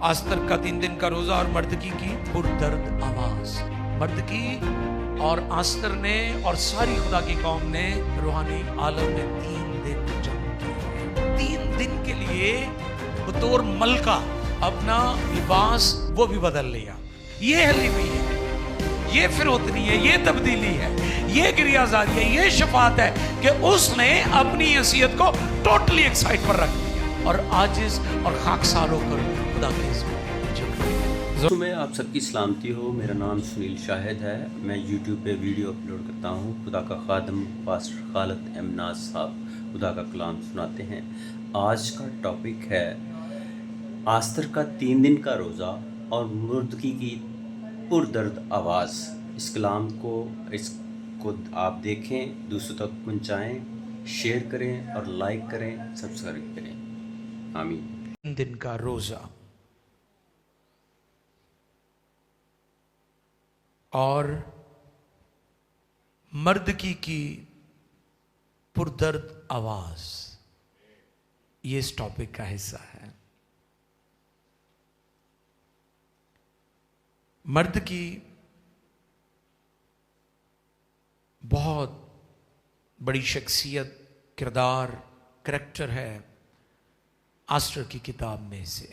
आस्तर का 3 दिन का रोजा और मर्दकी की पुरदर्द आवाज। मर्दकी और आस्तर ने और सारी खुदा की कौम ने रूहानी आलम में 3 दिन जंग की। 3 दिन के लिए बतौर मलका अपना लिबास वो भी बदल लिया। ये हली हुई है, ये फिरौतनी है, ये तब्दीली है, ये गिरियाजारी है, ये शफात है कि उसने अपनी हैसियत को टोटली एक साइड पर रख दिया और आजिज और खाकसार होकर खुदा के में आप सबकी सलामती हो। मेरा नाम सुनील शाहिद है। मैं यूट्यूब पे वीडियो अपलोड करता हूँ। खुदा का खादम पास्टर खालिद एमनाज साहब खुदा का कलाम सुनाते हैं। आज का टॉपिक है आस्तर का 3 दिन का रोज़ा और मुर्दकी की पुरदर्द आवाज़। इस कलाम को आप देखें, दूसरों तक पहुँचाएँ, शेयर करें और लाइक करें, सब्सक्राइब करें। आमीन। 3 दिन का रोज़ा और मर्दकी की पुरदर्द आवाज, ये इस टॉपिक का हिस्सा है। मर्दकी बहुत बड़ी शख्सियत, किरदार, करैक्टर है आस्तर की किताब में से।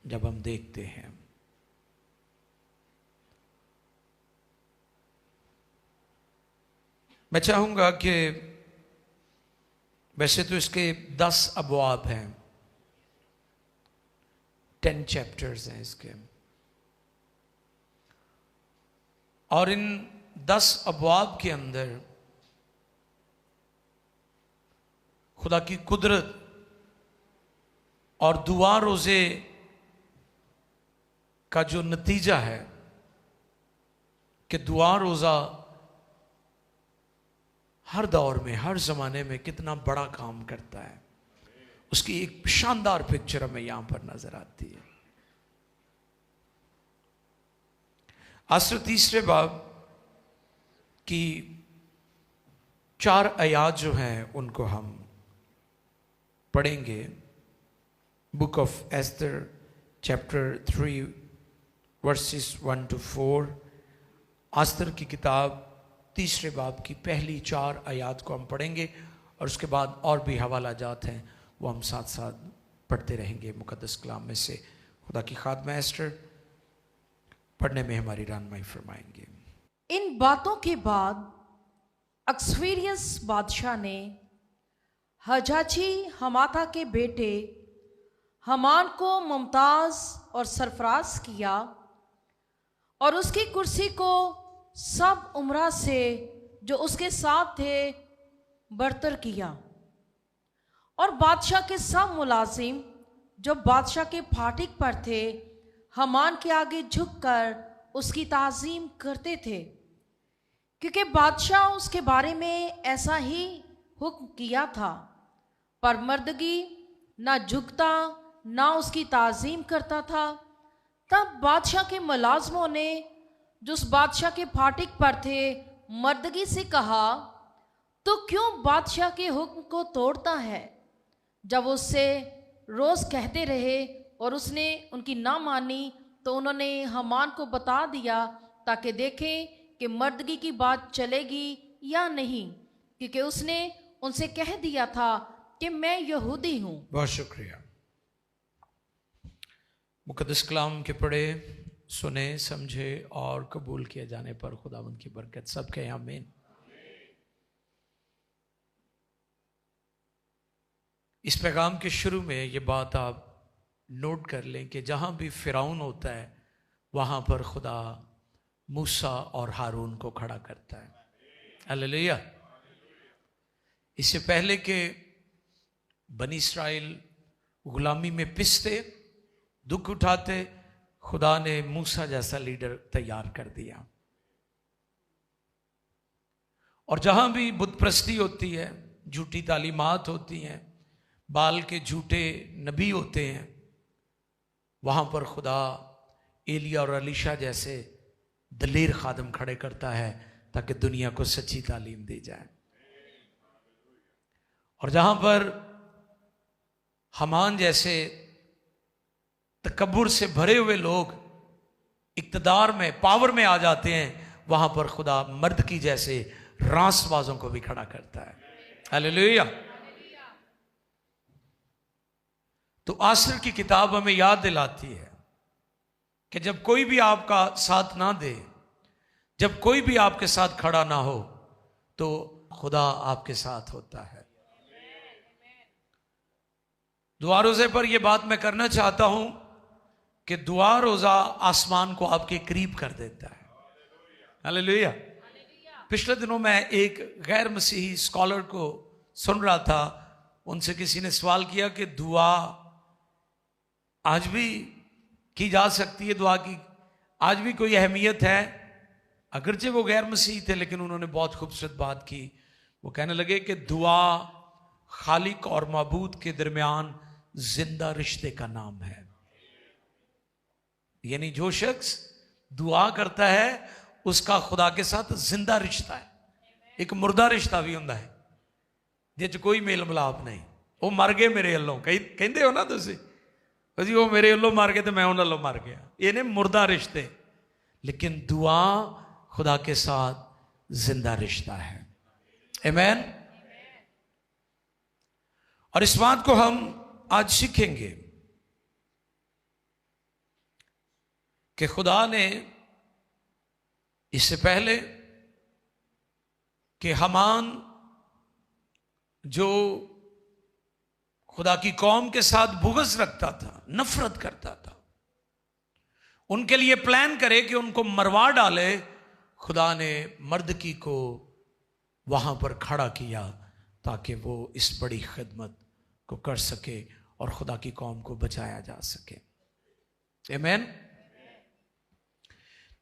जब हम देखते हैं मैं चाहूंगा कि वैसे तो इसके 10 अबवाब हैं, 10 चैप्टर्स हैं इसके, और इन 10 अबवाब के अंदर खुदा की कुदरत और दुआ रोज़े का जो नतीजा है कि दुआ रोज़ा हर दौर में, हर ज़माने में कितना बड़ा काम करता है, उसकी एक शानदार पिक्चर हमें यहां पर नजर आती है। आस्तर 3 बाब की 4 आयात जो हैं उनको हम पढ़ेंगे। Book of Esther chapter 3 versus 1 to 4। आस्तर की किताब 3 बाब की पहली 4 आयात को हम पढ़ेंगे और उसके बाद और भी हवाला जात हैं वो हम साथ साथ पढ़ते रहेंगे मुकद्दस कलाम में से। खुदा की खादमा एस्टर पढ़ने में हमारी रहनुमाई फरमाएंगे। इन बातों के बाद अक्सवेरियस बादशाह ने हजाची हमाता के बेटे हमान को मुमताज और सरफराज किया और उसकी कुर्सी को सब उमरा से जो उसके साथ थे बरतर किया, और बादशाह के सब मुलाजिम जो बादशाह के फाटिक पर थे हमान के आगे झुककर उसकी ताज़ीम करते थे, क्योंकि बादशाह उसके बारे में ऐसा ही हुक्म किया था। पर मर्दगी ना झुकता ना उसकी ताज़ीम करता था। तब बादशाह के मुलाजमों ने जो उस बादशाह के फाटिक पर थे मर्दगी से कहा, तो क्यों बादशाह के हुक्म को तोड़ता है? जब उससे रोज़ कहते रहे और उसने उनकी ना मानी तो उन्होंने हमान को बता दिया ताकि देखें कि मर्दगी की बात चलेगी या नहीं, क्योंकि उसने उनसे कह दिया था कि मैं यहूदी हूँ। बहुत शुक्रिया। मुकद्दस कलाम के पढ़े, सुने, समझे और कबूल किए जाने पर खुदावंद की बरकत सबके आमीन। इस पैगाम के शुरू में ये बात आप नोट कर लें कि जहां भी फिरौन होता है वहां पर खुदा मूसा और हारून को खड़ा करता है। हालेलुया। इससे पहले कि बनी इस्राएल गुलामी में पिसते, दुख उठाते, खुदा ने मूसा जैसा लीडर तैयार कर दिया। और जहां भी बुत प्रस्ती होती है, झूठी तालीमात होती हैं, बाल के झूठे नबी होते हैं, वहां पर खुदा एलिया और अलीशा जैसे दलेर खादम खड़े करता है ताकि दुनिया को सच्ची तालीम दी जाए। और जहां पर हमान जैसे तकब्बुर से भरे हुए लोग इक्तदार में, पावर में आ जाते हैं, वहां पर खुदा मर्द की जैसे रासबाजों को भी खड़ा करता है। हालेलुया। तो आसर की किताब हमें याद दिलाती है कि जब कोई भी आपका साथ ना दे, जब कोई भी आपके साथ खड़ा ना हो, तो खुदा आपके साथ होता है। दुआ रोजे पर यह बात मैं करना चाहता हूं कि दुआ रोजा आसमान को आपके करीब कर देता है। हालेलुया। पिछले दिनों मैं एक गैर मसीही स्कॉलर को सुन रहा था, उनसे किसी ने सवाल किया कि दुआ आज भी की जा सकती है, दुआ की आज भी कोई अहमियत है? अगरचे वो गैर मसीही थे, लेकिन उन्होंने बहुत खूबसूरत बात की। वो कहने लगे कि दुआ खालिक और माबूद के दरमियान जिंदा रिश्ते का नाम है। यानी जो शख्स दुआ करता है उसका खुदा के साथ जिंदा रिश्ता है, एक मुर्दा रिश्ता भी होता है जिस कोई मेल मिलाप नहीं। वो मर गए मेरे अल्लों, कहते हो ना तुसी जी, वो मेरे अल्लों मर गए तो मैं उन्होंने मर गया, ये ने मुर्दा रिश्ते। लेकिन दुआ खुदा के साथ जिंदा रिश्ता है। आमीन। और इस बात को हम आज सीखेंगे कि खुदा ने इससे पहले कि हामान जो खुदा की कौम के साथ बुग़्ज़ रखता था, नफरत करता था, उनके लिए प्लान करे कि उनको मरवा डाले, खुदा ने मर्दकी को वहां पर खड़ा किया ताकि वो इस बड़ी खिदमत को कर सके और खुदा की कौम को बचाया जा सके। आमीन।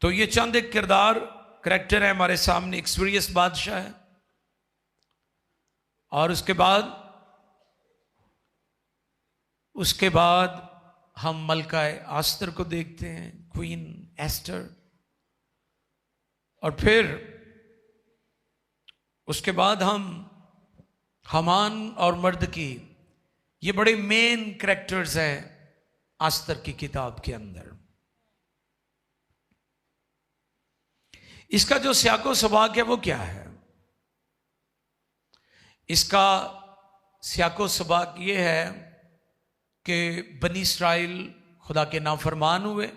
तो ये चंद एक किरदार करैक्टर है हमारे सामने। एक्सपीरियंस बादशाह है, और उसके बाद हम मलका आस्तर को देखते हैं, क्वीन एस्टर। और फिर उसके बाद हम हामान और मर्द की, ये बड़े मेन करैक्टर्स हैं आस्तर की किताब के अंदर। इसका जो सियाको सबाक है वो क्या है? इसका सियाको सबाक ये है कि बनी इस्राइल खुदा के नाफरमान हुए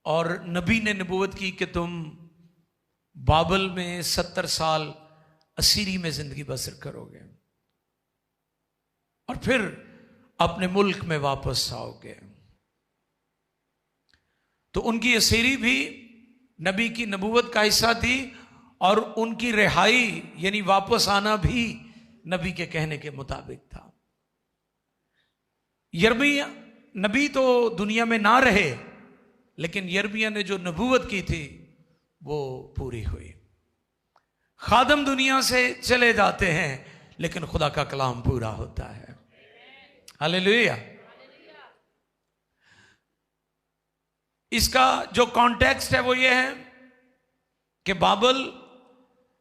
और नबी ने नबूवत की कि तुम बाबल में 70 साल असीरी में जिंदगी बसर करोगे और फिर अपने मुल्क में वापस आओगे। तो उनकी असीरी भी नबी की नबूवत का हिस्सा थी और उनकी रिहाई यानी वापस आना भी नबी के कहने के मुताबिक था। यिर्मयाह नबी तो दुनिया में ना रहे, लेकिन यिर्मयाह ने जो नबूवत की थी वो पूरी हुई। खादम दुनिया से चले जाते हैं, लेकिन खुदा का कलाम पूरा होता है। हालेलुया। इसका जो कॉन्टेक्स्ट है वो ये है कि बाबल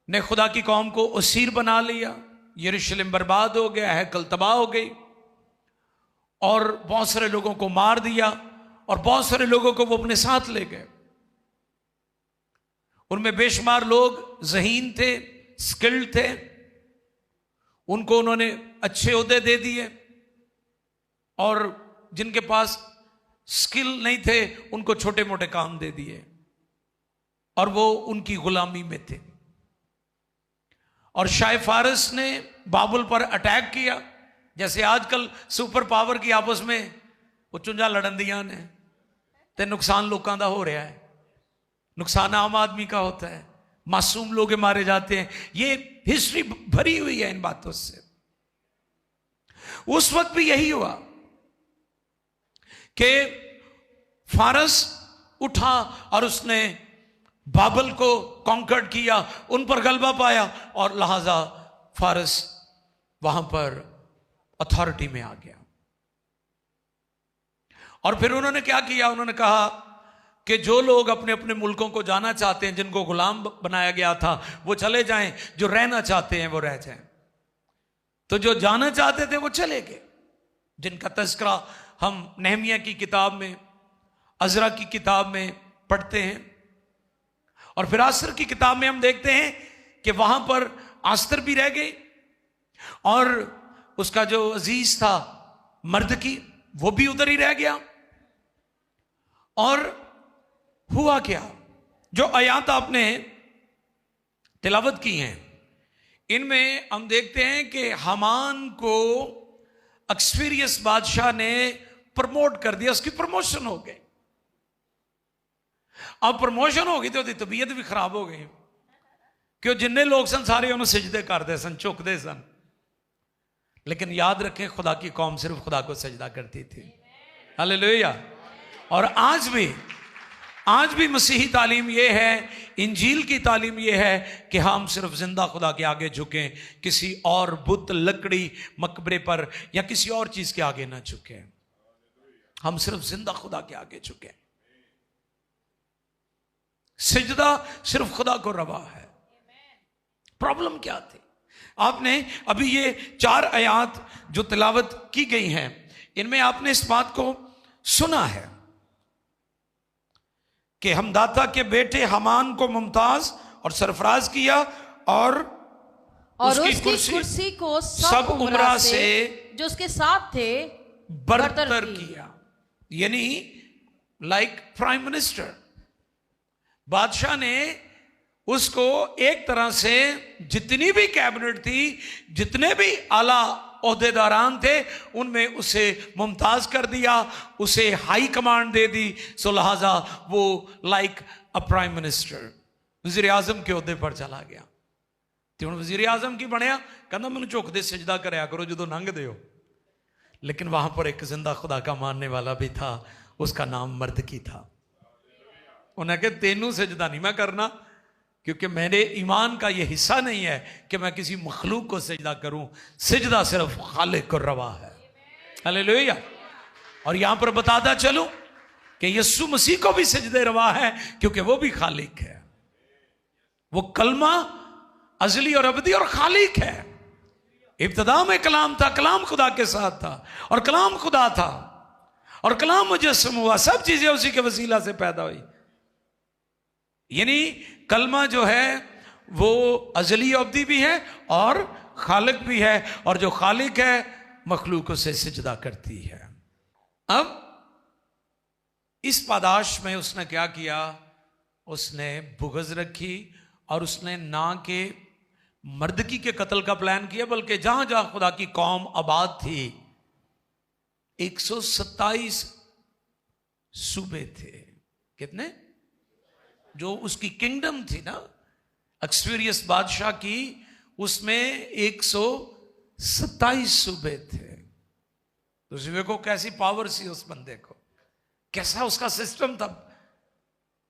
ने खुदा की कौम को असीर बना लिया, यरूशलेम बर्बाद हो गया, हैकल तबाह हो गई और बहुत सारे लोगों को मार दिया और बहुत सारे लोगों को वो अपने साथ ले गए। उनमें बेशुमार लोग ज़हीन थे, स्किल्ड थे, उनको उन्होंने अच्छे ओहदे दे दिए, और जिनके पास स्किल नहीं थे उनको छोटे मोटे काम दे दिए और वो उनकी गुलामी में थे। और शाह फारस ने बाबुल पर अटैक किया, जैसे आजकल सुपर पावर की आपस में वो चुंझा लड़न दियां ने, ते नुकसान लोगों का हो रहा है, नुकसान आम आदमी का होता है, मासूम लोग मारे जाते हैं। ये हिस्ट्री भरी हुई है इन बातों से। उस वक्त भी यही हुआ कि फारस उठा और उसने बाबल को कॉन्कर्ड किया, उन पर गलबा पाया और लिहाजा फारस वहां पर अथॉरिटी में आ गया। और फिर उन्होंने क्या किया? उन्होंने कहा कि जो लोग अपने अपने मुल्कों को जाना चाहते हैं, जिनको गुलाम बनाया गया था, वो चले जाएं, जो रहना चाहते हैं वो रह जाएं। तो जो जाना चाहते थे वो चले गए, जिनका तस्करा हम नेहमिया की किताब में, अजरा की किताब में पढ़ते हैं, और फिर आस्तर की किताब में हम देखते हैं कि वहां पर आस्तर भी रह गई और उसका जो अजीज था मर्दकी, वो भी उधर ही रह गया। और हुआ क्या, जो आयात आपने तिलावत की हैं, इनमें हम देखते हैं कि हामान को अक्सफेरियस बादशाह ने प्रमोट कर दिया, उसकी प्रमोशन हो गई। अब प्रमोशन हो गई तो उसकी तबीयत भी खराब हो गई, क्यों जिन्ने लोग सन सारे उन्होंने सजदे करते सन, झुकते सन। लेकिन याद रखें, खुदा की कौम सिर्फ खुदा को सजदा करती थी। हालेलुया। और आज भी मसीही तालीम यह है, इंजील की तालीम यह है कि हम सिर्फ जिंदा खुदा के आगे झुकें, किसी और बुत, लकड़ी, मकबरे पर या किसी और चीज के आगे ना झुकें। हम सिर्फ जिंदा खुदा के आगे झुकें। सजदा सिर्फ खुदा को रवा है। प्रॉब्लम क्या थी? आपने अभी ये 4 आयात जो तिलावत की गई हैं, इनमें आपने इस बात को सुना है कि हमदाता के बेटे हमान को मुमताज और सरफराज किया और उसकी कुर्सी को सब उमरा से जो उसके साथ थे बरतर किया। यानी लाइक प्राइम मिनिस्टर, बादशाह ने उसको एक तरह से जितनी भी कैबिनेट थी, जितने भी आला ओहदेदारान थे, उनमें उसे मुमताज कर दिया, उसे हाई कमांड दे दी। सो लिहाजा वो लाइक अ प्राइम मिनिस्टर वजीर आजम के ओहदे पर चला गया। तो हुण वजीर आजम की बनया, कहना मैनू झुकदे सजदा करया करो जो लंघदे हो। लेकिन वहां पर एक जिंदा खुदा का मानने वाला भी था, उसका नाम मर्दकी था। उन्हें कहा तेनू सजदा नहीं मैं करना, क्योंकि मेरे ईमान का यह हिस्सा नहीं है कि मैं किसी मखलूक को सजदा करूं। सजदा सिर्फ खालिक को रवा है। हालेलुया। और यहां पर बताता चलूं कि यीशु मसीह को भी सजदे रवा है, क्योंकि वो भी खालिक है। वो कलमा अजली और अबदी और खालिक है। इब्तिदा में कलाम था, कलाम खुदा के साथ था और कलाम खुदा था और कलाम मुजस्सम हुआ। सब चीजें उसी के वसीला से पैदा हुई। यानी कलमा जो है वो अजली अब्दी भी है और खालिक भी है, और जो खालिक है मखलूक से सिजदा करती है। अब इस पादाश में उसने क्या किया? उसने बुग़्ज़ रखी और उसने ना के मर्दकी के कत्ल का प्लान किया, बल्कि जहां जहां खुदा की कौम आबाद थी 127 सूबे थे। कितने? जो उसकी किंगडम थी ना अक्सफेरियस बादशाह की, उसमें 127 सूबे थे। तो देखो कैसी पावर सी उस बंदे को, कैसा उसका सिस्टम था,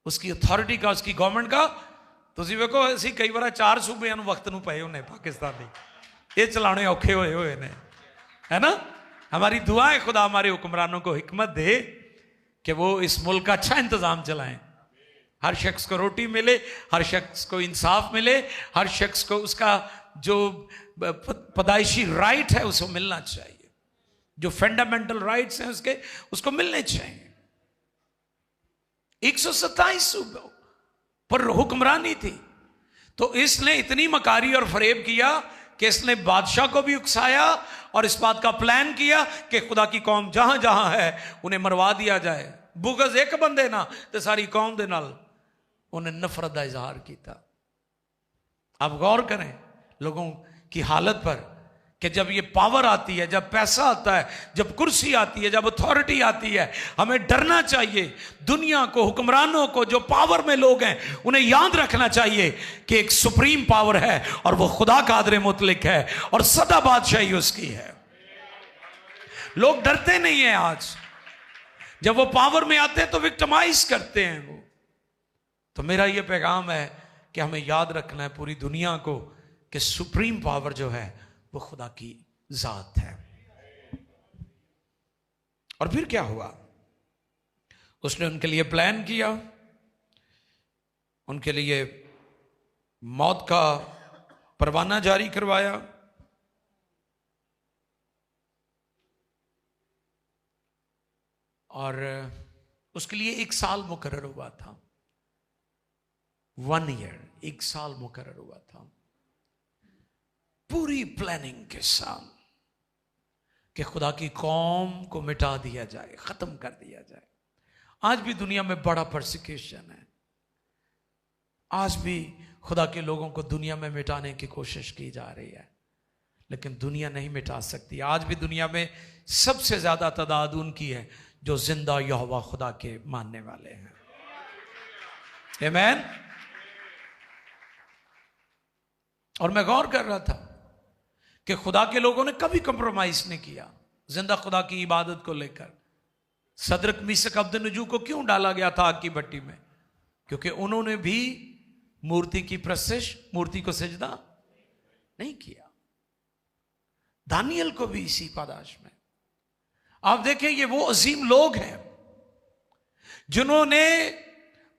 उसकी अथॉरिटी का, उसकी गवर्नमेंट का। तो देखो ऐसी कई बार 4 सूबे वक्त नूं पए उन्हें पाकिस्तानी, ये चलाने औखे हुए ने, है ना। हमारी दुआ है खुदा हमारे हुक्मरानों को हिकमत दे कि वो इस मुल्क का अच्छा इंतजाम चलाएं, हर शख्स को रोटी मिले, हर शख्स को इंसाफ मिले, हर शख्स को उसका जो पैदाइशी राइट है उसको मिलना चाहिए, जो फंडामेंटल राइट्स हैं उसको मिलने चाहिए। 127 सूबों पर हुक्मरानी थी। तो इसने इतनी मकारी और फरेब किया कि इसने बादशाह को भी उकसाया और इस बात का प्लान किया कि खुदा की कौम जहां जहां है उन्हें मरवा दिया जाए। बुग़्ज़ एक बंदे ना तो सारी कौम दे नाल उन्हें नफरत का इजहार किया। आप गौर करें लोगों की हालत पर कि जब ये पावर आती है, जब पैसा आता है, जब कुर्सी आती है, जब अथॉरिटी आती है, हमें डरना चाहिए। दुनिया को, हुक्मरानों को, जो पावर में लोग हैं, उन्हें याद रखना चाहिए कि एक सुप्रीम पावर है और वो खुदा कादिर मुतलक है और सदा बादशाही उसकी है। लोग डरते नहीं हैं। आज जब वो पावर में आते हैं तो विक्टिमाइज करते हैं वो। तो मेरा ये पैगाम है कि हमें याद रखना है पूरी दुनिया को कि सुप्रीम पावर जो है वो खुदा की जात है। और फिर क्या हुआ? उसने उनके लिए प्लान किया, उनके लिए मौत का परवाना जारी करवाया। और उसके लिए 1 साल मुकर्रर हुआ था। 1 ईयर, 1 साल मुकर्रर हुआ था पूरी प्लानिंग के साथ कि खुदा की कौम को मिटा दिया जाए, खत्म कर दिया जाए। आज भी दुनिया में बड़ा परसिक्यूशन है, आज भी खुदा के लोगों को दुनिया में मिटाने की कोशिश की जा रही है, लेकिन दुनिया नहीं मिटा सकती। आज भी दुनिया में सबसे ज्यादा तादाद उनकी है जो जिंदा यहोवा खुदा के मानने वाले हैं। आमीन। और मैं गौर कर रहा था कि खुदा के लोगों ने कभी कंप्रोमाइज नहीं किया जिंदा खुदा की इबादत को लेकर। सदरक मीसक अब्दनजू को क्यों डाला गया था आग की भट्टी में? क्योंकि उन्होंने भी मूर्ति की प्रस्तिश, मूर्ति को सजदा नहीं किया। दानियल को भी इसी पादाश में। आप देखें, ये वो अजीम लोग हैं जिन्होंने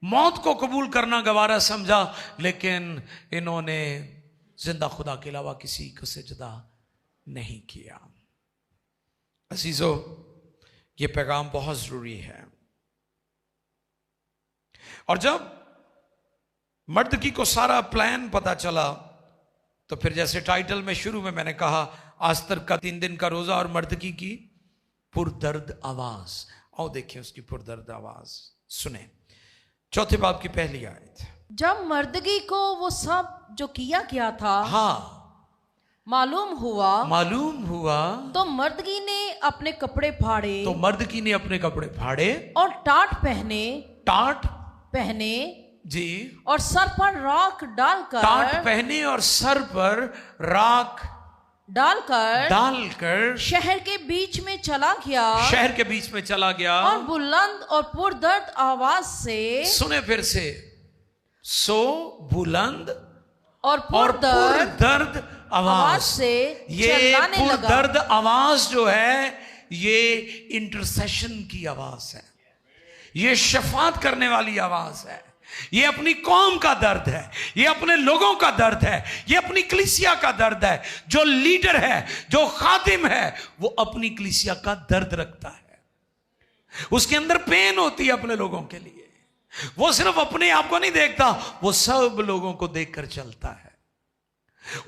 मौत को कबूल करना गवारा समझा, लेकिन इन्होंने जिंदा खुदा के अलावा किसी को सजदा नहीं किया। अजीजों, ये पैगाम बहुत जरूरी है। और जब मर्दकी को सारा प्लान पता चला तो फिर जैसे टाइटल में शुरू में मैंने कहा, आस्तर का 3 दिन का रोजा और मर्दकी की पुरदर्द आवाज। आओ देखिए उसकी पुरदर्द आवाज, सुने। 4 बाब की पहली आयत। जब मर्दगी को वो सब जो किया गया था मालूम हुआ तो मर्दगी ने अपने कपड़े फाड़े और टाट पहने जी, और सर पर राख डालकर शहर के बीच में चला गया और बुलंद और पुरदर्द आवाज से, सुने फिर से, बुलंद और पुरदर्द आवाज से ये पुरदर्द आवाज जो है, ये इंटरसेशन की आवाज है, ये शफात करने वाली आवाज है, ये अपनी कौम का दर्द है, ये अपने लोगों का दर्द है, ये अपनी कलीसिया का दर्द है। जो लीडर है, जो खादिम है, वो अपनी कलीसिया का दर्द रखता है। उसके अंदर पेन होती है अपने लोगों के लिए। वो सिर्फ अपने आप को नहीं देखता, वो सब लोगों को देखकर चलता है।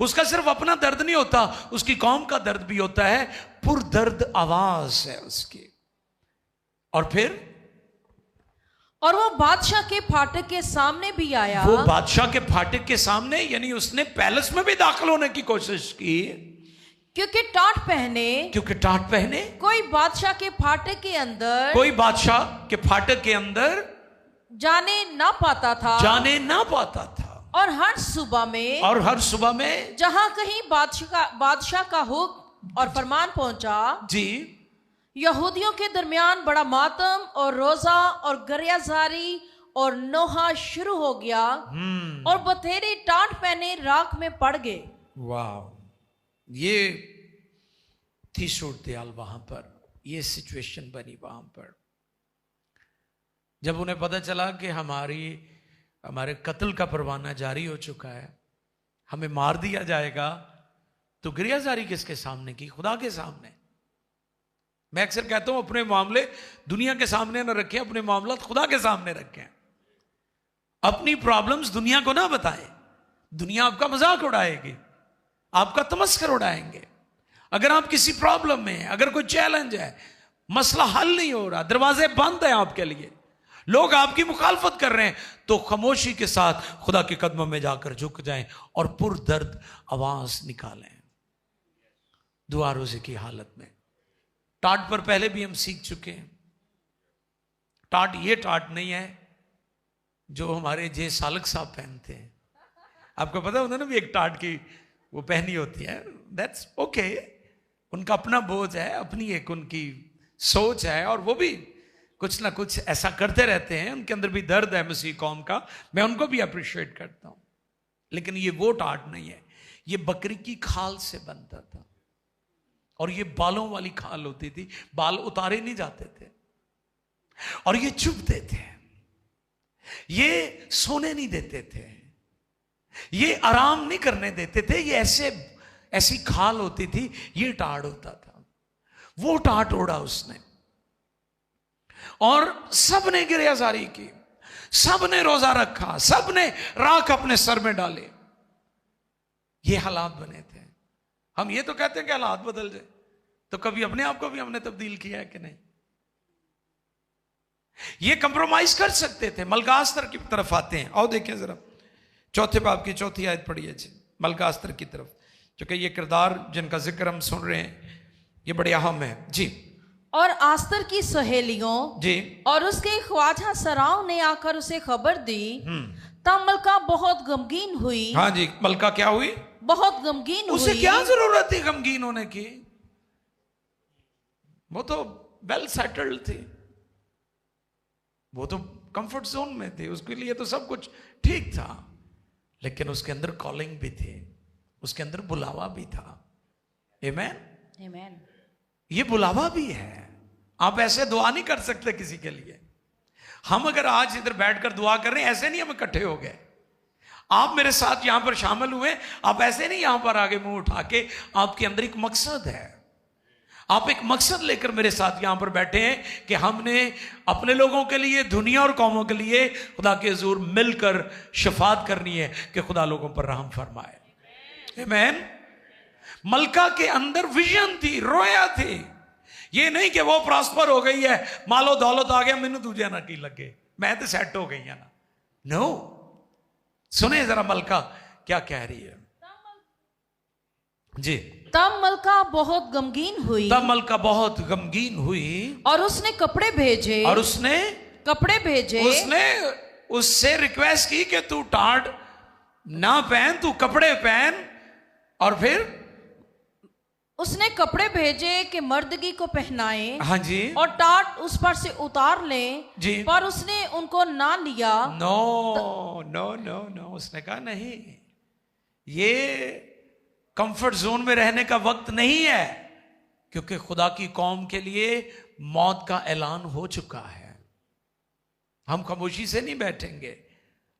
उसका सिर्फ अपना दर्द नहीं होता, उसकी कौम का दर्द भी होता है। पुरदर्द आवाज है उसकी। और फिर वो बादशाह के फाटक के सामने भी आया। वो बादशाह के फाटक के सामने, यानी उसने पैलेस में भी दाखिल होने की कोशिश की, क्योंकि टाट पहने कोई बादशाह के फाटक के अंदर जाने ना पाता था। और हर सुबह में जहां कहीं बादशाह का हुक्म और फरमान पहुंचा जी, यहूदियों के दरमियान बड़ा मातम और रोजा और गरियाजारी और नोहा शुरू हो गया और बथेरे टाट पहने राख में पड़ गए। वाह, ये थी सूरत-ए-हाल वहां पर, ये सिचुएशन बनी वहां पर। जब उन्हें पता चला कि हमारे कत्ल का परवाना जारी हो चुका है, हमें मार दिया जाएगा, तो गरियाजारी किसके सामने की? खुदा के सामने। मैं अक्सर कहता हूं, अपने मामले दुनिया के सामने न रखें, अपने मामला खुदा के सामने रखें। अपनी प्रॉब्लम्स दुनिया को ना बताएं, दुनिया आपका मजाक उड़ाएगी, आपका तमस्कर उड़ाएंगे। अगर आप किसी प्रॉब्लम में, अगर कोई चैलेंज है, मसला हल नहीं हो रहा, दरवाजे बंद है आपके लिए, लोग आपकी मुखालफत कर रहे हैं, तो खामोशी के साथ खुदा के कदमों में जाकर झुक जाएं और पुरदर्द आवाज निकालें। दुआ रोजे की हालत में टाट पर पहले भी हम सीख चुके हैं। टाट ये टाट नहीं है जो हमारे जे सालक साहब पहनते हैं। आपको पता है, उन्होंने भी एक टाट की वो पहनी होती है। दैट्स ओके, उनका अपना बोझ है, अपनी एक उनकी सोच है, और वो भी कुछ ना कुछ ऐसा करते रहते हैं। उनके अंदर भी दर्द है मसीह कौम का, मैं उनको भी अप्रिशिएट करता हूं। लेकिन ये वो टाट नहीं है, ये बकरी की खाल से बनता था, और ये बालों वाली खाल होती थी, बाल उतारे नहीं जाते थे, और ये चुभते थे, ये सोने नहीं देते थे, ये आराम नहीं करने देते थे। ये ऐसी खाल होती थी, ये टाट होता था। वो टाट ओढ़ा उसने, और सब ने गिरयाजारी की, सब ने रोजा रखा, सब ने राख अपने सर में डाले। ये हालात बने थे। हम ये तो कहते हैं कि हालात बदल जाए, तो कभी अपने आप को भी हमने तब्दील किया है कि नहीं? ये कंप्रोमाइज कर सकते थे। मलकास्तर की तरफ आते हैं, आओ देखें जरा, चौथे बाब की चौथी आयत पढ़िए जी, मलकास्तर की तरफ, क्योंकि ये किरदार जिनका जिक्र हम सुन रहे हैं ये बड़े अहम है जी। और आस्तर की सहेलियों जी और उसके ख्वाजा सराव ने आकर उसे खबर दी, तब मलका बहुत गमगीन हुई। हाँ जी, मलका क्या हुई? बहुत गमगीन उसे हुई। क्या जरूरत थी गमगीन होने की? वो तो वेल सेटल्ड थी, वो तो कंफर्ट जोन में थी, उसके लिए तो सब कुछ ठीक था। लेकिन उसके अंदर कॉलिंग भी थी, उसके अंदर बुलावा भी था। आमेन, आमेन। ये बुलावा भी है। आप ऐसे दुआ नहीं कर सकते किसी के लिए। हम अगर आज इधर बैठकर दुआ कर रहे हैं, ऐसे नहीं हम इकट्ठे हो गए। आप मेरे साथ यहां पर शामिल हुए, आप ऐसे नहीं यहां पर आगे मुंह उठा के। आपके अंदर एक मकसद है, आप एक मकसद लेकर मेरे साथ यहां पर बैठे हैं कि हमने अपने लोगों के लिए, दुनिया और कौमों के लिए खुदा के हुजूर मिलकर शफात करनी है कि खुदा लोगों पर रहम फरमाए। आमीन। मलका के अंदर विजन थी, रोया थी। ये नहीं कि वो प्रॉस्पर हो गई है, मालो दौलत आ गया, मैनू दूजे ना की लगे, मैं तो सेट हो गई है ना। नो, सुने जरा मलका क्या कह रही है जी। तब मलका बहुत गमगीन हुई। तब मलका बहुत गमगीन हुई और उसने कपड़े भेजे। और उसने कपड़े भेजे। उसने उससे रिक्वेस्ट की कि तू टाट ना पहन, तू कपड़े पहन। और फिर उसने कपड़े भेजे कि मर्दगी को पहनाए। हाँ जी। और टाट उस पर से उतार ले जी। पर उसने उनको ना लिया। नो नो नो नो, उसने कहा नहीं, ये कंफर्ट जोन में रहने का वक्त नहीं है, क्योंकि खुदा की कौम के लिए मौत का ऐलान हो चुका है। हम खामोशी से नहीं बैठेंगे,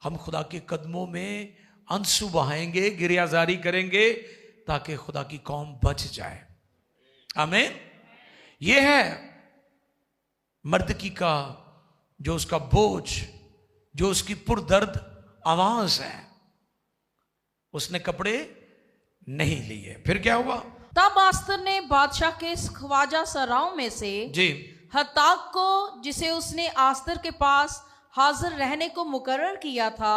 हम खुदा के कदमों में आंसू बहाएंगे, गिरियाजारी करेंगे ताकि खुदा की कौम बच जाए। आमीन। यह है मर्दकी का जो उसका बोझ, जो उसकी पुरदर्द आवाज है। उसने कपड़े नहीं लिए। फिर क्या हुआ? तब आस्तर ने बादशाह के ख्वाजा सराव में से जी हताक को, जिसे उसने आस्तर के पास हाजिर रहने को मुकर्रर किया था,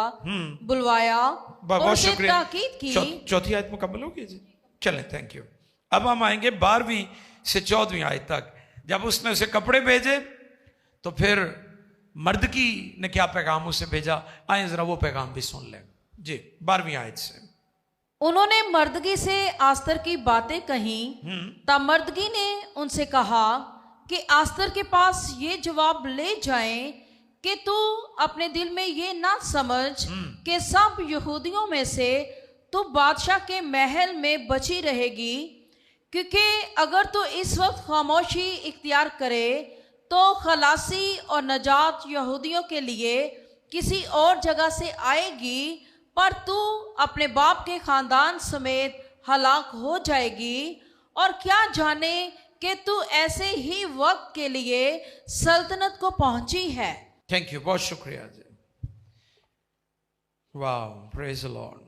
बुलवाया और बहुत उसे शुक्रिया। ताकीद की। चौथी आयत मुकम्मल होगी जी। चलें, थैंक यू। अब हम आएंगे 12वीं से 14वीं आयत तक। जब उसने उसे कपड़े भेजे तो फिर मर्दकी ने क्या पैगाम उसे भेजा, आए जरा वो पैगाम भी सुन लें जी। 12वीं आयत से, उन्होंने मर्दगी से आस्तर की बातें कही। तब मर्दगी ने उनसे कहा कि आस्तर के पास ये जवाब ले जाएं कि तू अपने दिल में ये ना समझ कि सब यहूदियों में से तू बादशाह के महल में बची रहेगी, क्योंकि अगर तू इस वक्त खामोशी इख्तियार करे तो खलासी और नजात यहूदियों के लिए किसी और जगह से आएगी, पर तू अपने बाप के खानदान समेत हलाक हो जाएगी। और क्या जाने कि तू ऐसे ही वक्त के लिए सल्तनत को पहुंची है। थैंक यू, बहुत शुक्रिया जी। वाह, प्रेज द लॉर्ड।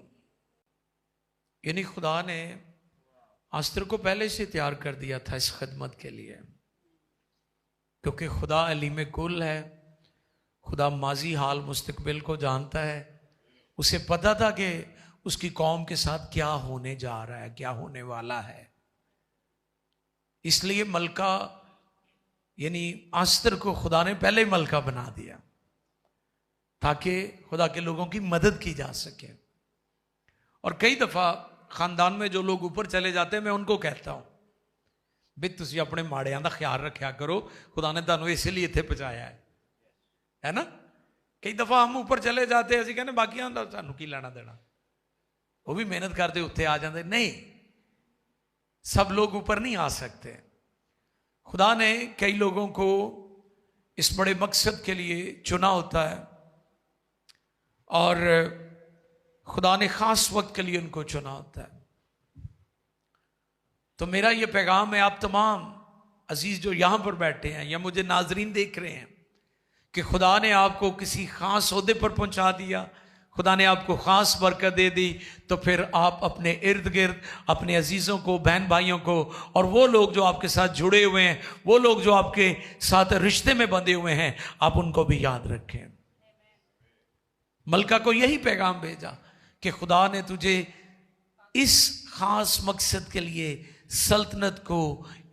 यानी खुदा ने आस्तर को पहले से तैयार कर दिया था इस खिदमत के लिए, क्योंकि खुदा अलीम कुल है। खुदा माजी हाल मुस्तकबिल को जानता है। उसे पता था कि उसकी कौम के साथ क्या होने जा रहा है, क्या होने वाला है। इसलिए मलका यानी आस्तर को खुदा ने पहले ही मलका बना दिया ताकि खुदा के लोगों की मदद की जा सके। और कई दफा खानदान में जो लोग ऊपर चले जाते हैं, मैं उनको कहता हूं भी तुसी अपने माड़ियां का ख्याल रखा करो, खुदा ने तुहानू इसलिए इत्थे पहुंचाया है ना। कई दफा हम ऊपर चले जाते, असं कहने बाकियां दा सानू की लेना देना, वो भी मेहनत करते उत्थे आ जाते। नहीं, सब लोग ऊपर नहीं आ सकते। खुदा ने कई लोगों को इस बड़े मकसद के लिए चुना होता है और खुदा ने खास वक्त के लिए उनको चुना होता है। तो मेरा ये पैगाम है आप तमाम अजीज जो यहां पर बैठे हैं या मुझे नाजरीन देख रहे हैं कि खुदा ने आपको किसी खास ओहदे पर पहुंचा दिया, खुदा ने आपको खास बरकत दे दी, तो फिर आप अपने इर्द गिर्द अपने अजीज़ों को, बहन भाइयों को, और वो लोग जो आपके साथ जुड़े हुए हैं, वो लोग जो आपके साथ रिश्ते में बंधे हुए हैं, आप उनको भी याद रखें। मलका को यही पैगाम भेजा कि खुदा ने तुझे इस खास मकसद के लिए सल्तनत को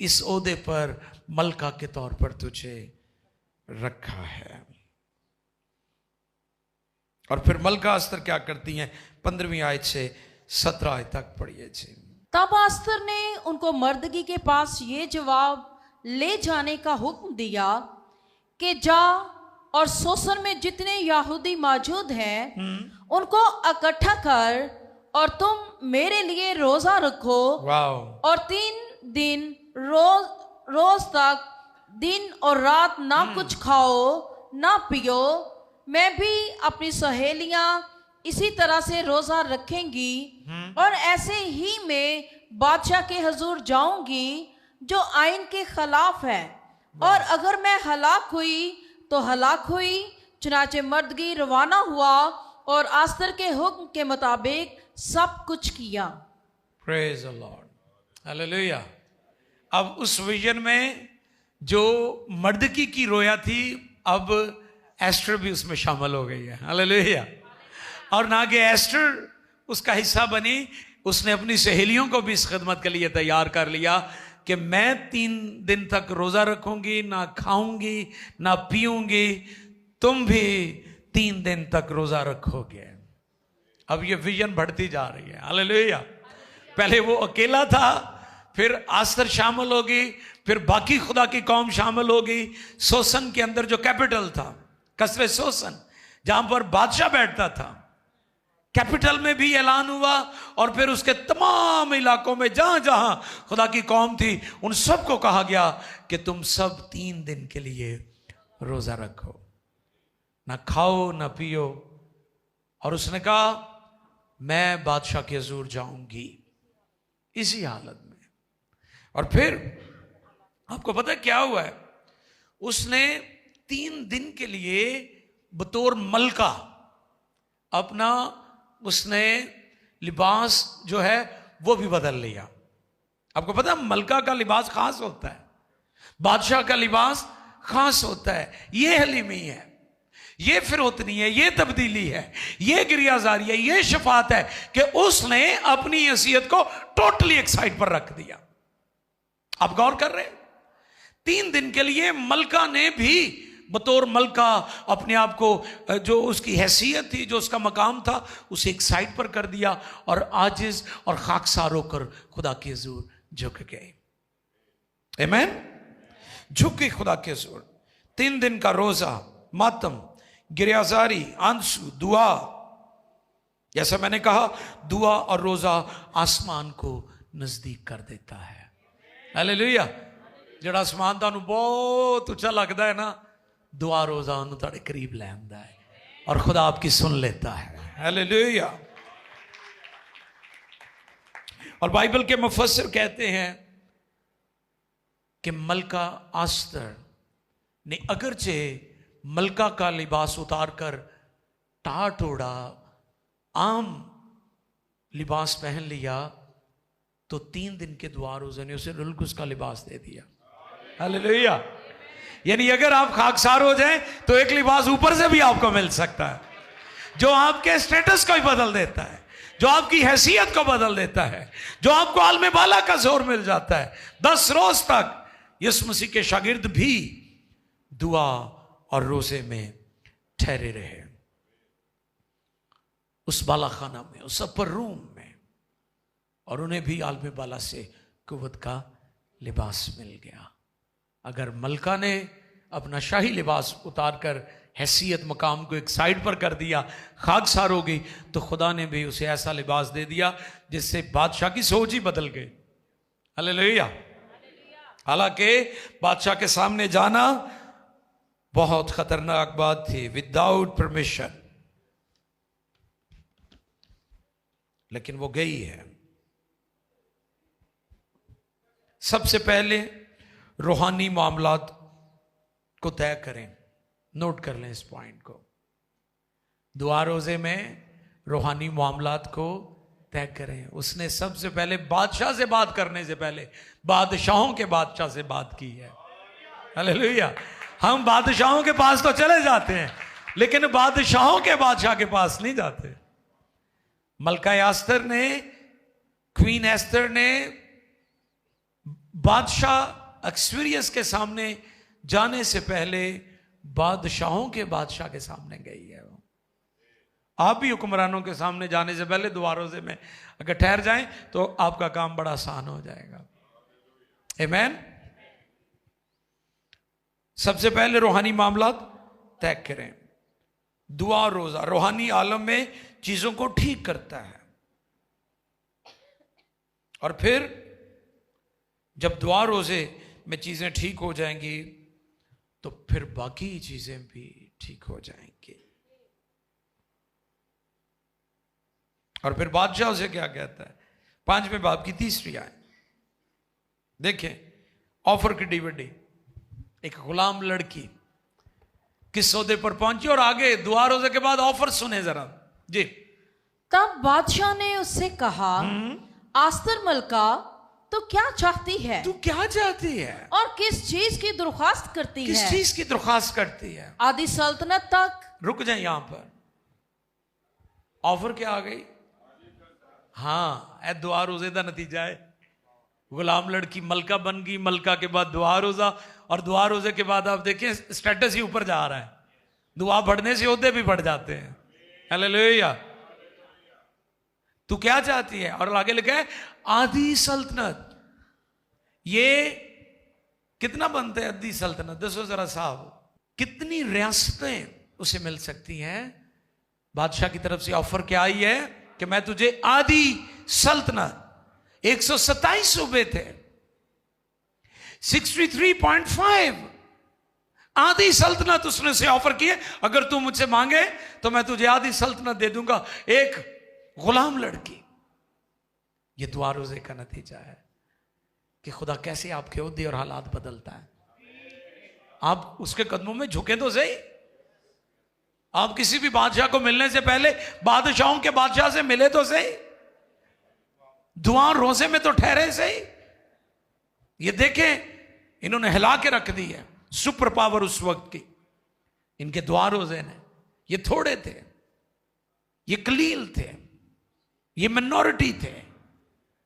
इस ओहदे पर मलका के तौर पर तुझे रखा है। और फिर मलका अस्तर क्या करती हैं, 15वीं आयत से 17 आयत तक पढ़िए जी। तब अस्तर ने उनको मर्दगी के पास ये जवाब ले जाने का हुक्म दिया कि जा और सोसन में जितने यहूदी मौजूद हैं उनको इकट्ठा कर और तुम मेरे लिए रोजा रखो। और 3 दिन रोज तक दिन और रात ना कुछ खाओ ना पियो। मैं भी अपनी सहेलियां इसी तरह से रोजा रखेंगी और ऐसे ही मैं बादशाह के हजूर जाऊंगी जो आइन के खिलाफ है, और अगर मैं हलाक हुई तो हलाक हुई। चुनाचे मर्दगी रवाना हुआ और अस्तर के हुक्म के मुताबिक सब कुछ किया। Praise the Lord, hallelujah. अब उस विजन में जो मर्दकी की रोया थी, अब एस्टर भी उसमें शामिल हो गई है, हालेलुया। और ना कि एस्टर उसका हिस्सा बनी, उसने अपनी सहेलियों को भी इस खिदमत के लिए तैयार कर लिया कि मैं 3 दिन तक रोजा रखूंगी, ना खाऊंगी ना पीऊंगी, तुम भी 3 दिन तक रोजा रखोगे। अब ये विजन बढ़ती जा रही है, हालेलुया। पहले वो अकेला था, फिर अस्तर शामिल होगी, फिर बाकी खुदा की कौम शामिल होगी। सोसन के अंदर जो कैपिटल था, कसरे सोसन, जहां पर बादशाह बैठता था, कैपिटल में भी ऐलान हुआ, और फिर उसके तमाम इलाकों में जहां जहां खुदा की कौम थी, उन सबको कहा गया कि तुम सब 3 दिन के लिए रोजा रखो, ना खाओ ना पियो। और उसने कहा मैं बादशाह के हजूर जाऊंगी इसी हालत में। और फिर आपको पता क्या हुआ है, उसने 3 दिन के लिए बतौर मलका अपना उसने लिबास जो है वो भी बदल लिया। आपको पता है मलका का लिबास खास होता है, बादशाह का लिबास खास होता है। ये हलीमी है, ये फिरौतनी है, ये तब्दीली है, ये गिरियाजारी है, ये शफात है कि उसने अपनी हैसियत को टोटली एक साइड पर रख दिया। आप गौर कर रहे हैं, 3 दिन के लिए मलका ने भी बतौर मलका अपने आप को, जो उसकी हैसियत थी, जो उसका मकाम था, उसे एक साइड पर कर दिया और आजिज और खाकसार होकर खुदा के हुजूर झुक गए। आमीन, झुक के खुदा के हुजूर। 3 दिन का रोजा, मातम, गिरियाजारी, आंसू, दुआ। जैसा मैंने कहा, दुआ और रोजा आसमान को नजदीक कर देता है। हालेलुया। ਜਿਹੜਾ आसमान ਤੁਹਾਨੂੰ बहुत ऊंचा लगता है ना, दुआ रोजा उन्हें ਤੁਹਾਡੇ करीब ले आंदा है और खुदा आपकी सुन लेता है। हालेलुया। और बाइबल के मुफस्सिर कहते हैं कि मलका अस्तर ने अगरचे मलका का लिबास उतार कर टाटोड़ा आम लिबास पहन लिया, तो 3 दिन के दुआ रोजे ने उसे रुल्कुस का लिबास दे दिया। हालेलुया। यानी अगर आप खाकसार हो जाएं तो एक लिबास ऊपर से भी आपको मिल सकता है, जो आपके स्टेटस को ही बदल देता है, जो आपकी हैसियत को बदल देता है, जो आपको आलम बाला का जोर मिल जाता है। 10 रोज तक यीशु मसीह के शागिर्द भी दुआ और रोजे में ठहरे रहे, उस बाला खाना में, उस अपर रूम में, और उन्हें भी आलम बाला से कुव्वत का लिबास मिल गया। अगर मलका ने अपना शाही लिबास उतार कर हैसियत मकाम को एक साइड पर कर दिया, खाकसार हो गई, तो खुदा ने भी उसे ऐसा लिबास दे दिया जिससे बादशाह की सोच ही बदल गई। हालेलुया। हालांकि बादशाह के सामने जाना बहुत खतरनाक बात थी, विदाउट परमिशन, लेकिन वो गई है। सबसे पहले रूहानी मामलात को तय करें। नोट कर लें इस पॉइंट को। दुआ रोजे में रूहानी मामलात को तय करें। उसने सबसे पहले बादशाह से बात करने से पहले बादशाहों के बादशाह से बात की है। हालेलुया। हम बादशाहों के पास तो चले जाते हैं, लेकिन बादशाहों के बादशाह के पास नहीं जाते। मलका एस्तर ने, क्वीन एस्तर ने बादशाह अक्सवेरियस के सामने जाने से पहले बादशाहों के बादशाह के सामने गई है। आप भी हुक्मरानों के सामने जाने से पहले दुआ रोजे में अगर ठहर जाएं तो आपका काम बड़ा आसान हो जाएगा। आमीन। सबसे पहले रूहानी मामलात तय करें। दुआ रोजा रूहानी आलम में चीजों को ठीक करता है, और फिर जब दुआ रोजे में चीजें ठीक हो जाएंगी तो फिर बाकी चीजें भी ठीक हो जाएंगी। और फिर बादशाह उसे क्या कहता है? 5वें बाब की 3री आयत देखें। ऑफर की डीवीडी। एक गुलाम लड़की किस सौदे पर पहुंची, और आगे दुआ रोजे के बाद ऑफर सुने जरा जी। तब बादशाह ने उससे कहा, आस्तर मलका तो क्या चाहती है? तू क्या चाहती है और किस चीज की दरख्वास्त करती है? किस चीज की दरख्वास्त करती है? आदि सल्तनत तक। रुक जाए यहां पर। ऑफर क्या आ गई? हाँ, ए दुआ रोजे का नतीजा है। गुलाम लड़की मलका बन गई, मलका के बाद दुआ रोजा, और दुआ रोजे के बाद आप देखें स्टेटस ही ऊपर जा रहा है। दुआ बढ़ने से ओहदे भी बढ़ जाते हैं। हालेलुया। तू क्या चाहती है? और आगे लिखा है आधी सल्तनत। ये कितना बनता है आधी सल्तनत? दसो जरा साहब, कितनी रियासतें उसे मिल सकती हैं? बादशाह की तरफ से ऑफर क्या आई है कि मैं तुझे आधी सल्तनत, 127 सूबे थे, 63.5 आधी सल्तनत उसने से ऑफर की है। अगर तू मुझसे मांगे तो मैं तुझे आधी सल्तनत दे दूंगा। एक गुलाम लड़की। ये दुआ रोजे का नतीजा है कि खुदा कैसे आपके ओहदे और हालात बदलता है। आप उसके कदमों में झुके तो सही। आप किसी भी बादशाह को मिलने से पहले बादशाहों के बादशाह से मिले तो सही। दुआ रोजे में तो ठहरे सही। ये देखें, इन्होंने हिला के रख दी है सुपर पावर उस वक्त की, इनके दुआ रोजे ने। ये थोड़े थे, ये कलील थे, ये मिनॉरिटी थे।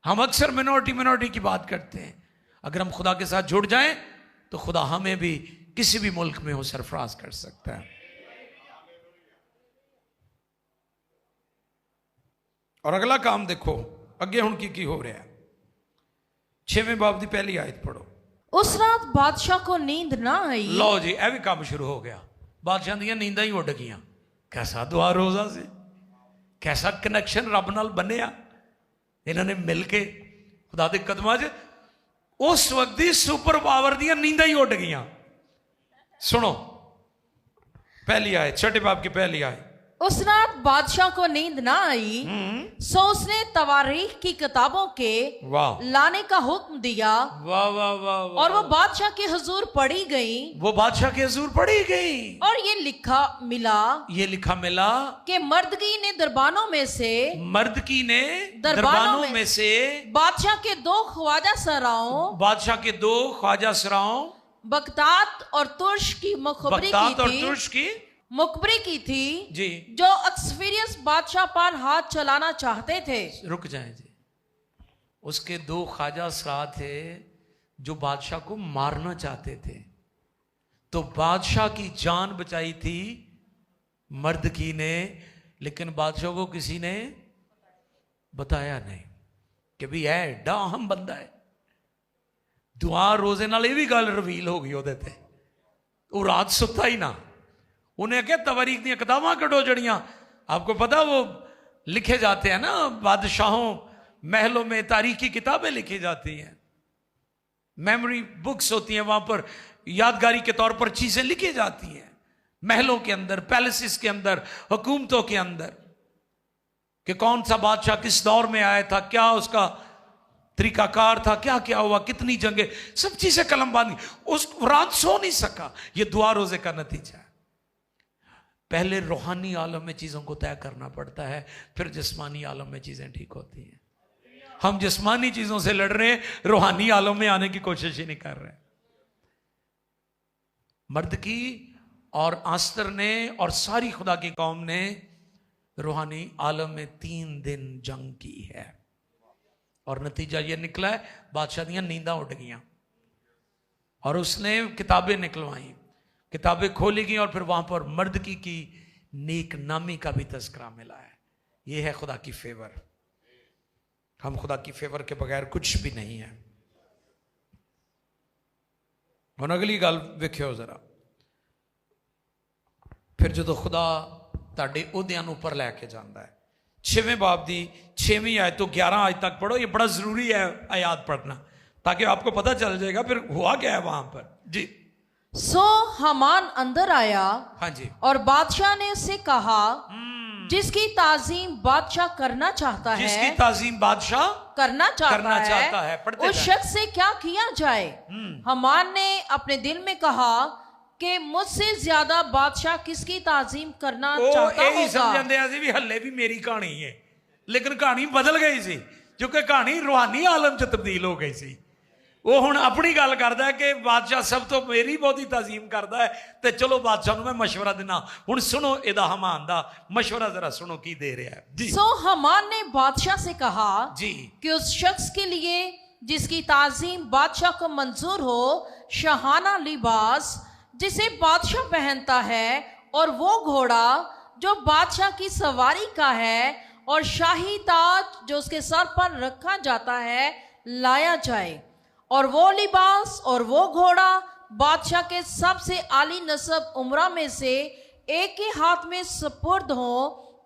हम अक्सर मिनॉरिटी की बात करते हैं। अगर हम खुदा के साथ जुड़ जाएं तो खुदा हमें भी किसी भी मुल्क में हो सरफराज कर सकता है। और अगला काम देखो अगे हुण की हो रहा है। 6वें बाब की पहली आयत पढ़ो। उस रात बादशाह को नींद ना आई। लो जी, यह भी काम शुरू हो गया। बादशाह दी नींदा ही उड़ गई। कैसा दुआ रोजा से, कैसा कनैक्शन रब नाल बनिया। इन्होंने मिलके खुदा दे कदमां च उस वक्त दी सुपर पावर दी नींदा ही उड़ गई। सुनो पहली आयत, 6 बाब की पहली आयत। उस रात बादशाह को नींद ना आई, सो उसने तवारीख की किताबों के वाह लाने का हुक्म दिया। वाह वाह वाह। और वो बादशाह के हुजूर पढ़ी गई। वो बादशाह के हुजूर पढ़ी गई। और ये लिखा मिला कि मर्दकी ने दरबानों में से दरबानों में से बादशाह के 2 ख्वाजा सराओं बगदाद और तुर्क की मुखबरी की थी जी, जो अक्सफेरियस बादशाह पर हाथ चलाना चाहते थे। रुक जाएं जी। उसके 2 ख्वाजा सरा थे जो बादशाह को मारना चाहते थे। तो बादशाह की जान बचाई थी मर्दकी ने, लेकिन बादशाह को किसी ने बताया नहीं कि भी है एडा अहम बंदा है। दुआ रोजे नाल ये भी गल रिवील हो गई ओदे ते। वो रात सुता ही ना। उन्हें क्या तवारीख दी किताबां कढ़ो जड़ियां। आपको पता वो लिखे जाते हैं ना, बादशाहों महलों में तारीख की किताबें लिखी जाती हैं, मेमोरी बुक्स होती हैं, वहां पर यादगारी के तौर पर चीजें लिखी जाती हैं महलों के अंदर, पैलेसेस के अंदर, हुकूमतों के अंदर, कि कौन सा बादशाह किस दौर में आया था, क्या उसका तरीकाकार था, क्या क्या हुआ, कितनी जंगें, सब चीजें कलम बांधी। उस रात सो नहीं सका। ये दुआ रोजे का नतीजा है। पहले रूहानी आलम में चीजों को तय करना पड़ता है, फिर जिस्मानी आलम में चीजें ठीक होती हैं। हम जिस्मानी चीजों से लड़ रहे हैं, रूहानी आलम में आने की कोशिश ही नहीं कर रहे। मर्दकी और आस्तर ने और सारी खुदा की कौम ने रूहानी आलम में 3 दिन जंग की है, और नतीजा यह निकला है, बादशाह दियां नींदा उठ गई और उसने किताबें निकलवाई, किताबें खोली गई, और फिर वहां पर मर्दकी की नेक नामी का भी तस्करा मिला है। यह है खुदा की फेवर। हम खुदा की फेवर के बगैर कुछ भी नहीं है। और अगली गल वेख्यो जरा, फिर जो खुदा ਤੁਹਾਡੇ ਅਹੁਦਿਆਂ ਨੂੰ ਉੱਪਰ ਲੈ ਕੇ ਜਾਂਦਾ ਹੈ। 6वें बाब दी 6वीं आयत तो 11 आयत तक पढ़ो। ये बड़ा जरूरी है आयात पढ़ना, ताकि आपको पता चल जाएगा फिर हुआ क्या है वहां पर। जी। सो हामान अंदर आया, हाँ जी, और बादशाह ने उससे कहा, जिसकी ताजीम बादशाह करना चाहता है, जिसकी ताजीम बादशाह करना चाहता है, उस शख्स से क्या किया जाए। हामान ने अपने दिल में कहा कि मुझसे ज्यादा बादशाह किसकी ताजीम करना चाहता होगा। समझते हैं भी हल्ले भी मेरी कहानी है, लेकिन कहानी बदल गई सी, क्योंकि कहानी रूहानी आलम च तब्दील हो गई सी। वो हुण अपनी गल करदा है कि बादशाह सब तो मेरी बहुत ही ताजीम करदा है, ते चलो बादशाह नूं मैं मशवरा देना। हुण सुनो इहदा हामान दा मशवरा, जरा सुनो की दे रहा है जी। सो हामान ने बादशाह से कहा जी कि उस शख्स के लिए जिसकी ताजीम बादशाह को मंजूर हो, शाहाना लिबास जिसे बादशाह पहनता है, और वो घोड़ा जो बादशाह की सवारी का है, और शाही ताज जो उसके सर पर रखा जाता है, लाया जाए। और वो लिबास और वो घोड़ा बादशाह के सबसे आली नस्ब उमरा में से एक के हाथ में सुपुर्द हो,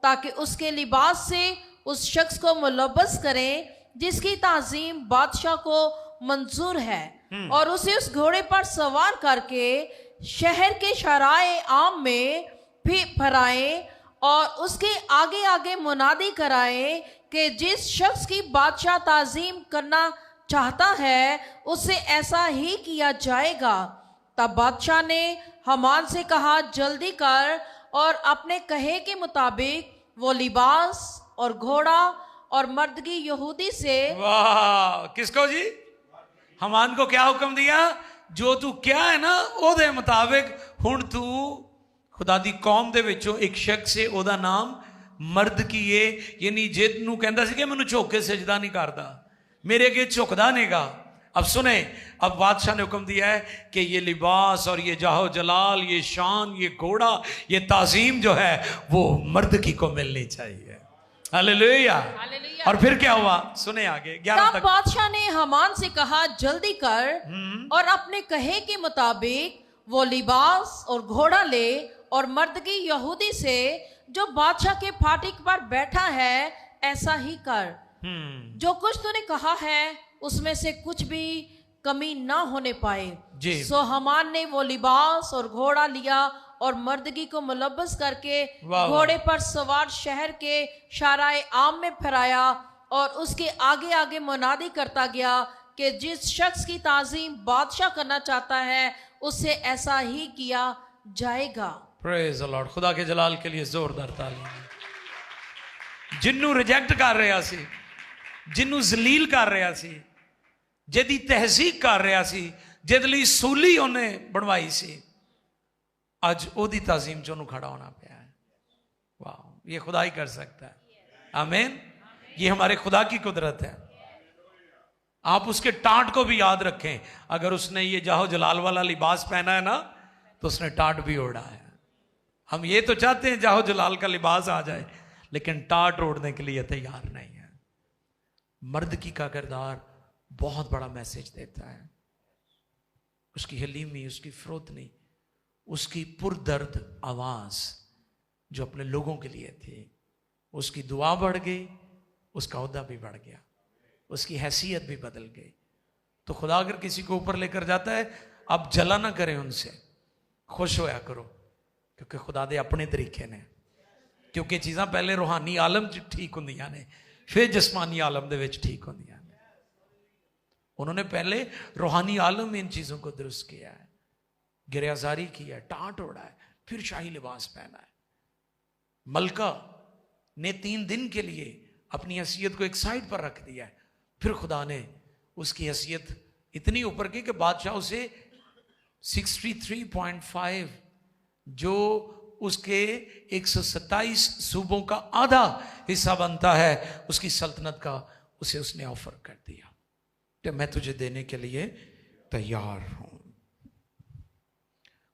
ताकि उसके लिबास से उस शख्स को मुलब्बस करें जिसकी ताजीम बादशाह को मंजूर है, और उसे उस घोड़े पर सवार करके शहर के शराए आम में भी फराए, और उसके आगे आगे मुनादी कराए कि जिस शख्स की बादशाह ताजीम करना चाहता है उससे ऐसा ही किया जाएगा। तब बादशाह ने हामान से कहा, जल्दी कर, और अपने कहे के मुताबिक वो लिबास और घोड़ा और मर्दगी यहूदी से। वाह, किसको जी? हामान को क्या हुक्म दिया? जो तू क्या है ना ओदे मुताबिक हुण तू खुदा दी कौम दे विचों एक शख्स है, ओदा नाम मर्दकी है, यानी जिद नू कहंदा सी कि मैनू झुक के सजदा नहीं करदा, मेरे अगे झुकदा नहींगा। अब सुने, अब बादशाह ने हुक्म दिया है कि ये लिबास और ये जाहो जलाल, ये शान, ये घोड़ा, ये ताजीम जो है वो मर्दकी को मिलनी चाहिए। हालेलुया। और फिर क्या हुआ सुने आगे 11 तक। बादशाह ने हामान से कहा, जल्दी कर, और अपने कहे के मुताबिक वो लिबास और घोड़ा ले, और मर्दगी यहूदी से जो बादशाह के फाटक पर बैठा है ऐसा ही कर। जो कुछ तूने कहा है उसमें से कुछ भी कमी ना होने पाए। सो हामान ने वो लिबास और घोड़ा लिया और मर्दगी को मुलब्बस करके घोड़े पर सवार शहर के शाराए आम में फहराया, और उसके आगे आगे मुनादी करता गया कि जिस शख्स की ताजीम बादशाह करना चाहता है उससे ऐसा ही किया जाएगा। Praise the Lord. खुदा के जलाल के लिए जोरदार ताली। जिन्नू रिजेक्ट कर रहा सी, जिन्नू जलील कर रहा सी, जिहदी तहजीक कर रहा सी, जिहदे लई सूली उन्हें बनवाई सी, अज ओदी ताजीम च उन्होंने खड़ा होना पाया है। वाह, ये खुदा ही कर सकता है। आमीन। ये हमारे खुदा की कुदरत है। आप उसके टाट को भी याद रखें, अगर उसने ये जाहो जलाल वाला लिबास पहना है ना तो उसने टाट भी ओढ़ा है। हम ये तो चाहते हैं जाहो जलाल का लिबास आ जाए, लेकिन टाट ओढ़ने के लिए तैयार नहीं है। मर्दकी का किरदार बहुत बड़ा मैसेज देता है। उसकी हलीमी, उसकी फरोतनी, उसकी पुरदर्द आवाज जो अपने लोगों के लिए थी, उसकी दुआ बढ़ गई, उसका ओहदा भी बढ़ गया, उसकी हैसियत भी बदल गई। तो खुदा अगर किसी को ऊपर लेकर जाता है, आप जला ना करें उनसे, खुश होया करो, क्योंकि खुदा दे अपने तरीके ने। क्योंकि चीज़ां पहले रूहानी आलम च ठीक होंदियां ने, फिर जिस्मानी आलम दे विच ठीक होंदियां ने। उन्होंने पहले रूहानी आलम में इन चीजों को दुरुस्त किया है, गिरयाजारी किया है, टाट ओढ़ा है, फिर शाही लिबास पहना है। मलका ने 3 दिन के लिए अपनी हैसियत को एक साइड पर रख दिया है, फिर खुदा ने उसकी हैसियत इतनी ऊपर की कि बादशाह उसे 63.5 जो उसके 127 सूबों का आधा हिस्सा बनता है उसकी सल्तनत का, उसे उसने ऑफर कर दिया कि मैं तुझे देने के लिए तैयार हूं।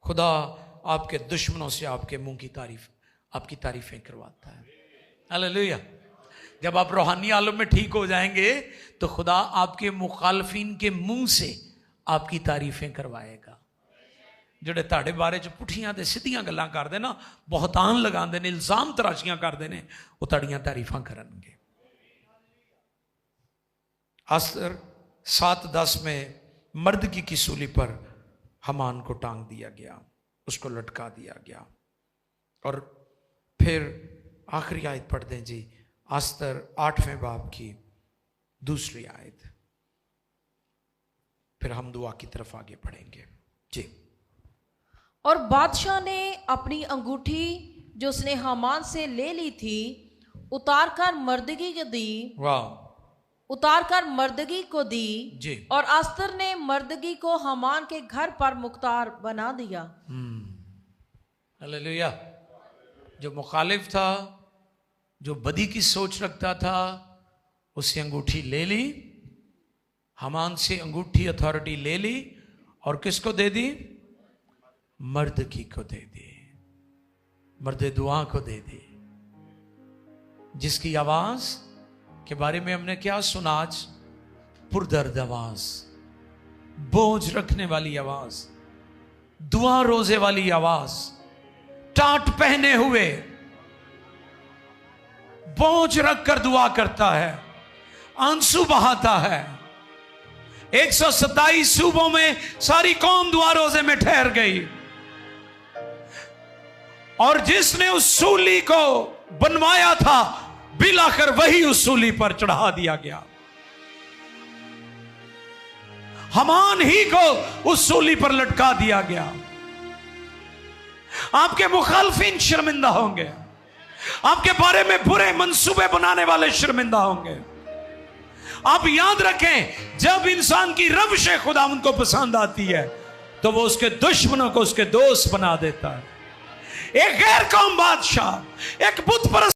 खुदा आपके दुश्मनों से आपके मुंह की तारीफ, आपकी तारीफें करवाता है। हालेलुया। जब आप रूहानी आलम में ठीक हो जाएंगे तो खुदा आपके मुखालफिन के मुंह से आपकी तारीफें करवाएगा। ਜਿਹੜੇ ਤੁਹਾਡੇ ਬਾਰੇ ਚ ਪੁੱਠੀਆਂ ਤੇ ਸਿੱਧੀਆਂ ਗੱਲਾਂ ਕਰਦੇ ਨਾ, ਬਹੁਤਾਨ ਲਗਾਉਂਦੇ ਨੇ, ਇਲਜ਼ਾਮ ਤਰਾਸ਼ੀਆਂ ਕਰਦੇ ਨੇ, ਉਹ ਤੁਹਾਡੀਆਂ ਤਾਰੀਫਾਂ ਕਰਨਗੇ। अस्तर 7:10 में मर्दगी की सूली पर हमान को टांग दिया गया, उसको लटका दिया गया। और फिर आखिरी आयत पढ़ दें जी, अस्तर 8वें बाब की दूसरी आयत, फिर हम दुआ की तरफ आगे बढ़ेंगे जी। और बादशाह ने अपनी अंगूठी जो उसने हामान से ले ली थी उतारकर मर्दगी को दी, वाह, उतारकर मर्दगी को दी जी। और अस्तर ने मर्दगी को हामान के घर पर मुख्तार बना दिया। हालेलुया। जो मुखालिफ था, जो बदी की सोच रखता था, उससे अंगूठी ले ली, हामान से अंगूठी अथॉरिटी ले ली और किसको दे दी? मर्दगी को दे दी, मर्द दुआ को दे दी, जिसकी आवाज के बारे में हमने क्या सुना आज? पुरदर्द आवाज, बोझ रखने वाली आवाज, दुआ रोजे वाली आवाज, टाट पहने हुए बोझ रखकर दुआ करता है, आंसू बहाता है। 127 सूबों में सारी कौम दुआ रोजे में ठहर गई और जिसने उस सूली को बनवाया था बिलाकर वही उस सूली पर चढ़ा दिया गया। हमान ही को उस सूली पर लटका दिया गया। आपके मुखालफिन शर्मिंदा होंगे, आपके बारे में बुरे मंसूबे बनाने वाले शर्मिंदा होंगे। आप याद रखें, जब इंसान की रवश खुदा उनको पसंद आती है तो वो उसके दुश्मनों को उसके दोस्त बना देता है। एक गैर कौम बादशाह, एक बुत परस्त